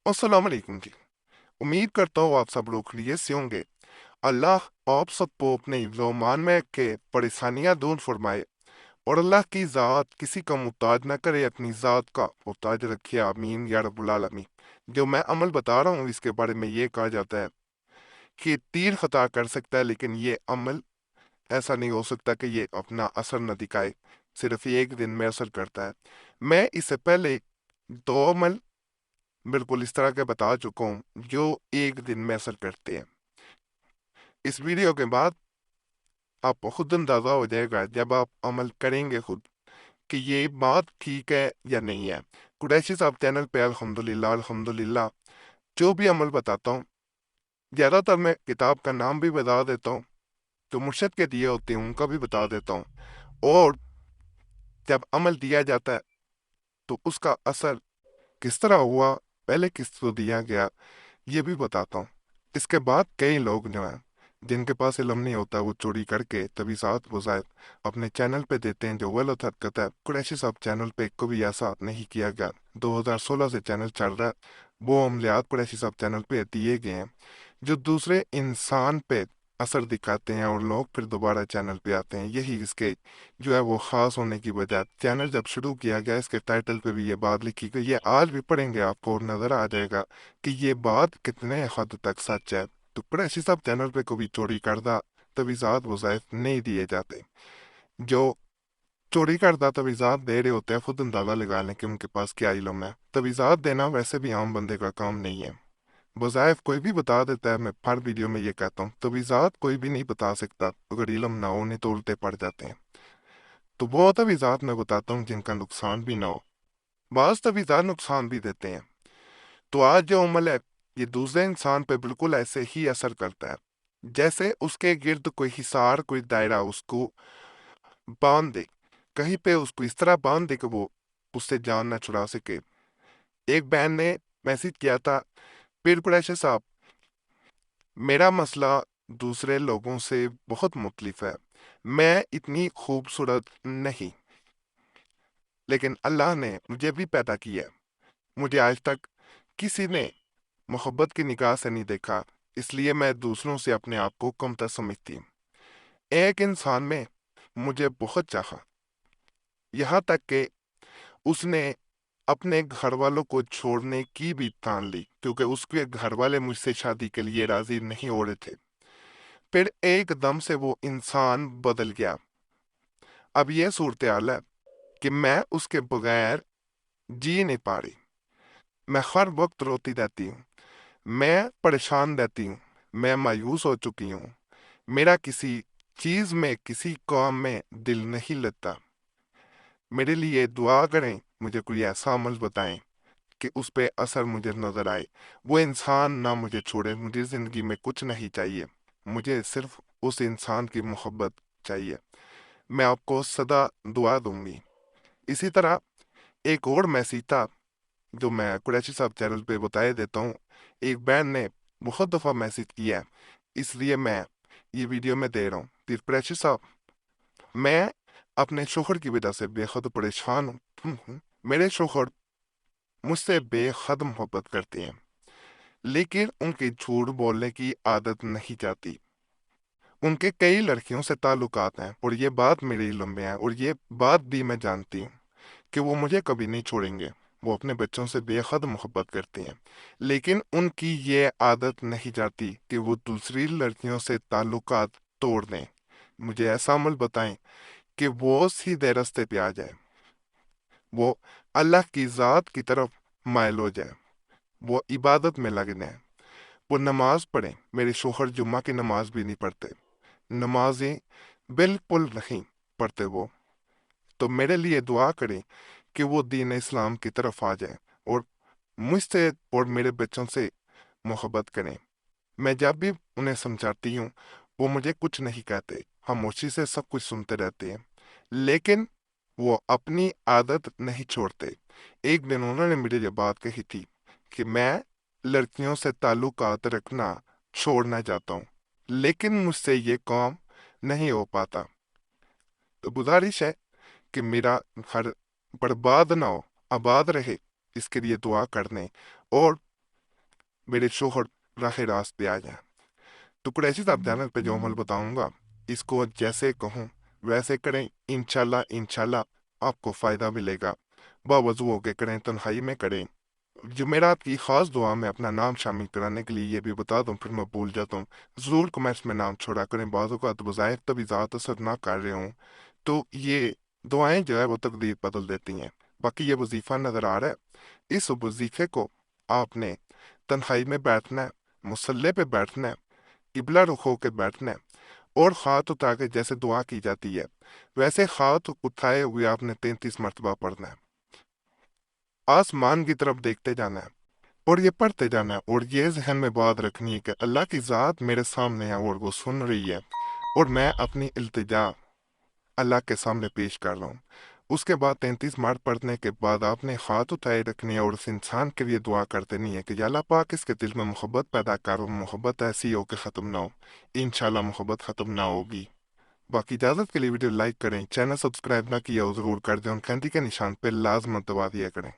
अस्सलाम वालेकुम जी। उम्मीद करता हूँ आप सब लोग खैरियत से होंगे। अल्लाह आप सबको अपने ईमान में के परेशानियां दूर फरमाए और अल्लाह की ज़ात किसी का मुहताज ना करे, अपनी ज़ात का मुहताज रखे। आमीन या रब्बुल आलमीन। जो मैं अमल बता रहा हूँ इसके बारे में ये कहा जाता है कि तीर खता कर सकता है, लेकिन ये अमल ऐसा नहीं हो सकता कि ये अपना असर न दिखाए, सिर्फ ये एक दिन में असर करता है। मैं इससे पहले दो अमल बिल्कुल इस तरह के बता चुका हूँ जो एक दिन में असर करते हैं। इस वीडियो के बाद आपको खुद अंदाजा हो जाएगा जब आप अमल करेंगे खुद कि ये बात ठीक है या नहीं है। कुरैशी साहब चैनल पे अल्हम्दुलिल्लाह अल्हम्दुलिल्लाह जो भी अमल बताता हूँ, ज़्यादातर मैं किताब का नाम भी बता देता हूँ, जो मुर्शद के दिए होते हैं उनका भी बता देता हूँ, और जब अमल दिया जाता है तो उसका असर किस तरह हुआ, पहले किसको दिया गया, ये भी बताता हूँ। इसके बाद कई लोग जो हैं जिनके पास इल्म नहीं होता वो चोरी करके तवीज़ात वज़ायत अपने चैनल पे देते हैं, जो गलत हरकत है। कुरैशी साहब चैनल पे को भी ऐसा नहीं किया गया। 2016 से चैनल चल रहा है। वो अमलियात कुरैशी साहब चैनल पे दिए गए हैं जो दूसरे इंसान पे असर दिखाते हैं, और लोग फिर दोबारा चैनल पे आते हैं। यही इसके जो है वो ख़ास होने की वजह। चैनल जब शुरू किया गया इसके टाइटल पे भी ये बात लिखी गई, ये आज भी पढ़ेंगे आपको और नज़र आ जाएगा कि ये बात कितने हद तक सच है। तो कुरैशी साहब चैनल पे कभी चोरी करदा तवीज़ात वज़ाइफ नहीं दिए जाते। जो चोरी करदा तवीज़ात दे रहे होते हैं खुद अंदाज़ा लगा लें कि उनके पास क्या इल्म है। तवीज़ात देना वैसे भी आम बंदे का काम नहीं है। वज़ाइफ कोई भी बता देता है, मैं हर वीडियो में ये कहता हूँ। तवीज़ात कोई भी नहीं बता सकता, अगर इल्म ना हो उन्हें तो उल्टे पड़ जाते हैं। तो वो तवीज़ात मैं बताता हूँ जिनका नुकसान भी ना हो। बाज़ तवीज़ात नुकसान भी देते हैं। तो आज जो अमल है ये दूसरे इंसान पे बिल्कुल ऐसे ही असर करता है जैसे उसके गिर्द कोई हिसार, कोई दायरा उसको बांध दे। कहीं पे उसको इस तरह बांध दे कि वो उससे जान ना छुड़ा सके। एक बहन ने मैसेज किया था, पीर कुरैशी साहब, मेरा मसला दूसरे लोगों से बहुत मुख्तलिफ है। मैं इतनी खूबसूरत नहीं, लेकिन अल्लाह ने मुझे भी पैदा किया। मुझे आज तक किसी ने मोहब्बत की निगाह से नहीं देखा, इसलिए मैं दूसरों से अपने आप को कमतर समझती हूँ। एक इंसान में मुझे बहुत चाहा, यहाँ तक कि उसने अपने घर वालों को छोड़ने की भी ठान ली, क्योंकि उसके घर वाले मुझसे शादी के लिए राजी नहीं हो रहे थे। फिर एकदम से वो इंसान बदल गया। अब यह सूरत हाल है कि मैं उसके बगैर जी नहीं पा रही। मैं हर वक्त रोती रहती हूँ, मैं परेशान रहती हूँ, मैं मायूस हो चुकी हूँ। मेरा किसी चीज में, किसी काम में दिल नहीं लगता। मेरे लिए दुआ करें, मुझे कोई ऐसा अमल बताएं कि उस पे असर मुझे नजर आए। वो इंसान ना मुझे छोड़े। मुझे जिंदगी में कुछ नहीं चाहिए, मुझे सिर्फ उस इंसान की मोहब्बत चाहिए। मैं आपको सदा दुआ दूंगी। इसी तरह एक और मैसेज था जो मैं कुरैशी साहब चैनल पे बताए देता हूँ। एक बहन ने बहुत दफ़ा मैसेज किया है, इसलिए मैं ये वीडियो में दे रहा हूँ। फिर कुरैशी साहब, मैं अपने शोहर की वजह से बेहद परेशान हूँ। मेरे शोहर मुझसे बेहद मोहब्बत करते हैं, लेकिन उनकी झूठ बोलने की आदत नहीं जाती। उनके कई लड़कियों से ताल्लुकात हैं, और ये बात मेरे इल्म में है, और ये बात भी मैं जानती हूँ कि वो मुझे कभी नहीं छोड़ेंगे। वो अपने बच्चों से बेहद मोहब्बत करते हैं, लेकिन उनकी ये आदत नहीं जाती कि वो दूसरी लड़कियों से ताल्लुकात तोड़ दें। मुझे ऐसा अमल बताएं कि वो सीधे रास्ते पे आ जाए, वो अल्लाह की ज़ात की तरफ मायल हो जाए, वो इबादत में लग जाए, वो नमाज पढ़ें। मेरे शोहर जुम्मा की नमाज भी नहीं पढ़ते, नमाजें बिल्कुल नहीं पढ़ते वो। तो मेरे लिए दुआ करें कि वो दीन इस्लाम की तरफ आ जाए और मुझसे और मेरे बच्चों से मोहब्बत करें। मैं जब भी उन्हें समझाती हूँ वो मुझे कुछ नहीं कहते, खामोशी से सब कुछ सुनते रहते हैं, लेकिन वो अपनी आदत नहीं छोड़ते। एक दिन उन्होंने मुझे ये बात कही थी कि मैं लड़कियों से ताल्लुकात रखना छोड़ना चाहता हूँ, लेकिन मुझसे ये काम नहीं हो पाता। तो गुजारिश है कि मेरा घर बर्बाद ना हो, आबाद रहे, इसके लिए दुआ करने। और میرے شوہر راہ راست پہ آ جائیں۔ تو قریشی صاحب چینل پہ جو عمل بتاؤں گا اس کو جیسے کہوں ویسے کریں، انشاءاللہ آپ کو فائدہ ملے گا۔ باوضو ہو کے کریں، تنہائی میں کریں۔ جمعرات کی خاص دعا میں اپنا نام شامل کرانے کے لیے یہ بھی بتا دوں، پھر میں بھول جاتا ہوں، ضرور کمنٹس میں نام چھوڑا کریں۔ بعض اوقات بظاہر تبھی ذات اثر نہ کر رہے ہوں تو یہ دعائیں جو ہے وہ تقدیر بدل دیتی ہیں۔ باقی یہ وظیفہ نظر آ رہا ہے، اس وظیفے کو آپ نے تنہائی میں بیٹھنا ہے، مصلے پہ بیٹھنا ہے، قبلہ رخ ہو کے بیٹھنا ہے، اور ہاتھ اٹھا کے جیسے دعا کی جاتی ہے ویسے ہاتھ اٹھائے ہوئے آپ نے 33 مرتبہ پڑھنا ہے، آسمان کی طرف دیکھتے جانا ہے اور یہ پڑھتے جانا ہے، اور یہ ذہن میں بات رکھنی ہے کہ اللہ کی ذات میرے سامنے ہے اور وہ سن رہی ہے، اور میں اپنی التجا اللہ کے سامنے پیش کر رہا ہوں۔ اس کے بعد 33 مار پڑھنے کے بعد آپ نے ہاتھ اٹھائے رکھنے اور اس انسان کے لیے دعا کرتے نہیں ہے کہ یا اللہ پاک اس کے دل میں محبت پیدا کرو، محبت ایسی ہو کہ ختم نہ ہو۔ انشاءاللہ محبت ختم نہ ہوگی۔ باقی اجازت کے لیے ویڈیو لائک کریں، چینل سبسکرائب نہ کیا ہو ضرور کر دیں، اور گھنٹی کے نشان پہ لازم دبا دیا کریں۔